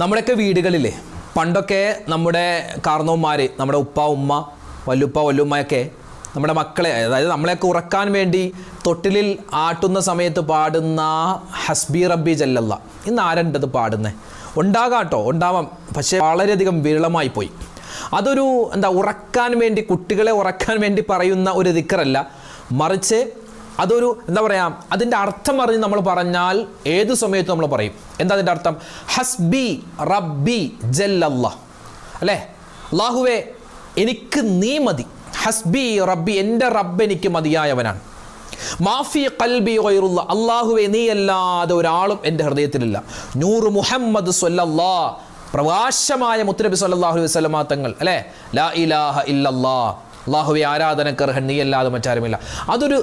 നമ്മുടെയൊക്കെ വീടുകളിലെ പണ്ടൊക്കെ നമ്മുടെ കാർന്നവന്മാർ, നമ്മുടെ ഉപ്പ ഉമ്മ വല്ലുപ്പ വല്ലുമ്മയൊക്കെ നമ്മുടെ മക്കളെ, അതായത് നമ്മളെയൊക്കെ ഉറക്കാൻ വേണ്ടി തൊട്ടിലിൽ ആട്ടുന്ന സമയത്ത് പാടുന്ന ഹസ്ബി റബ്ബി ജല്ലല്ല. ഇന്ന് ആരുണ്ടത് പാടുന്നത്? ഉണ്ടാകാട്ടോ, ഉണ്ടാവാം, പക്ഷേ വളരെയധികം വിരളമായി പോയി. അതൊരു ഉറക്കാൻ വേണ്ടി, കുട്ടികളെ ഉറക്കാൻ വേണ്ടി പറയുന്ന ഒരു ദിക്റല്ല, മറിച്ച് അതൊരു അതിൻ്റെ അർത്ഥം അറിഞ്ഞ് നമ്മൾ പറഞ്ഞാൽ ഏത് സമയത്തും നമ്മൾ പറയും. എന്താ അതിൻ്റെ അർത്ഥം? ഹസ്ബി റബ്ബി ജല്ലല്ലാ, അല്ലേ? അല്ലാഹുവേ എനിക്ക് നീ മതി. ഹസ്ബി റബ്ബി, എൻ്റെ റബ്ബ് എനിക്ക് മതിയായവനാണ്. മാഫി ഖൽബി ഗൈറുല്ലാ, അല്ലാഹുവേ നീ അല്ലാതെ ഒരാളും എൻ്റെ ഹൃദയത്തിലില്ല. നൂറ് മുഹമ്മദ് സ്വല്ലല്ലാഹ്, പ്രകാശമായ മുത്തുനബി സ്വല്ലല്ലാഹു അലൈഹി വസല്ലമ തങ്ങൾ, അല്ലേ? ലാ ഇലാഹ ഇല്ലല്ലാ, അല്ലാഹുവേ ആരാധനക്കർഹൻ നീ അല്ലാതെ മറ്റാരുമില്ല. അതൊരു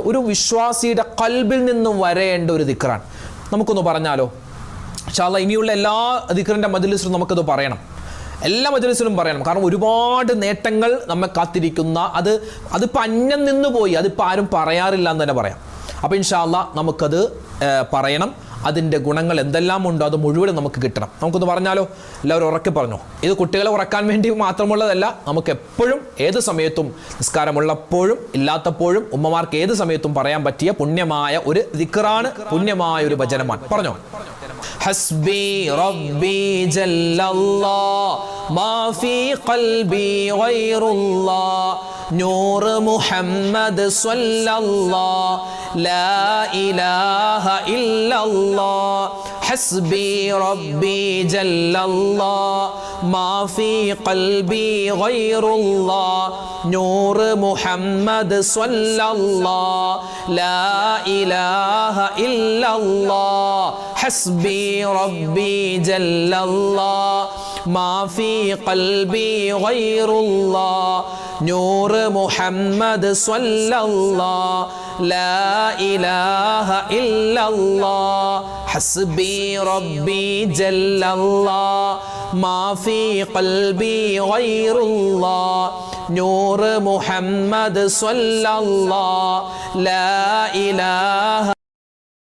ഒരു വിശ്വാസിയുടെ ഖൽബിൽ നിന്നും വരേണ്ട ഒരു ദിക്റാണ്. നമുക്കൊന്ന് പറഞ്ഞാലോ? ഇൻഷാ അല്ലാഹ് ഇനിയുള്ള എല്ലാ ദിക്റിൻ്റെ മജ്‌ലിസിലും നമുക്കത് പറയണം, എല്ലാ മജ്‌ലിസിലും പറയണം. കാരണം ഒരുപാട് നേട്ടങ്ങൾ നമ്മെ കാത്തിരിക്കുന്ന, അതിപ്പോൾ അന്യം നിന്ന് പോയി, അതിപ്പോൾ ആരും പറയാറില്ല എന്ന് തന്നെ പറയാം. അപ്പോൾ ഇൻഷാ അല്ലാഹ് നമുക്കത് പറയണം. അതിൻ്റെ ഗുണങ്ങൾ എന്തെല്ലാം ഉണ്ടോ അത് മുഴുവനും നമുക്ക് കിട്ടണം. നമുക്കൊന്ന് പറഞ്ഞാലോ? എല്ലാവരും ഉറക്കെ പറഞ്ഞു. ഇത് കുട്ടികളെ ഉറക്കാൻ വേണ്ടി മാത്രമുള്ളതല്ല, നമുക്ക് എപ്പോഴും ഏത് സമയത്തും, നിസ്കാരമുള്ളപ്പോഴും ഇല്ലാത്തപ്പോഴും ഉമ്മമാർക്ക് ഏത് സമയത്തും പറയാൻ പറ്റിയ പുണ്യമായ ഒരു ദിക്റാണ്, പുണ്യമായ ഒരു ഭജനമാണ്. പറഞ്ഞോ? ഹസ്ബി റബ്ബി ജല്ലല്ലാഹ് മാ ഫീ ഖൽബി ഗൈറുല്ലാഹ് നൂറ് മുഹമ്മദ് സ്വല്ലല്ലാഹ് ലാ ഇലാഹ ഇല്ലല്ലാഹ് ഹസ്ബി റബ്ബി ജല്ലല്ലാഹ് മാ ഫീ ഖൽബി ഗൈറുല്ലാഹ് നൂറ് മുഹമ്മദ് സ്വല്ലല്ലാഹ് ലാ ഇലാഹ ഇല്ലല്ലാഹ് ഹസ്ബി റബ്ബി ജല്ലല്ലാഹ് മാ ഫീ ഖൽബി ഗൈറുല്ലാഹ് നൂറ് മുഹമ്മദ് സ്വല്ലല്ലാഹ് ലാ ഇലാഹ ഇല്ലല്ലാഹ് ഹസ്ബി റബ്ബി ജല്ലല്ലാഹ് മാ ഫീ ഖൽബി ഗൈറുല്ലാഹ് നൂറ് മുഹമ്മദ് സ്വല്ലല്ലാഹ് ലാ ഇലാഹ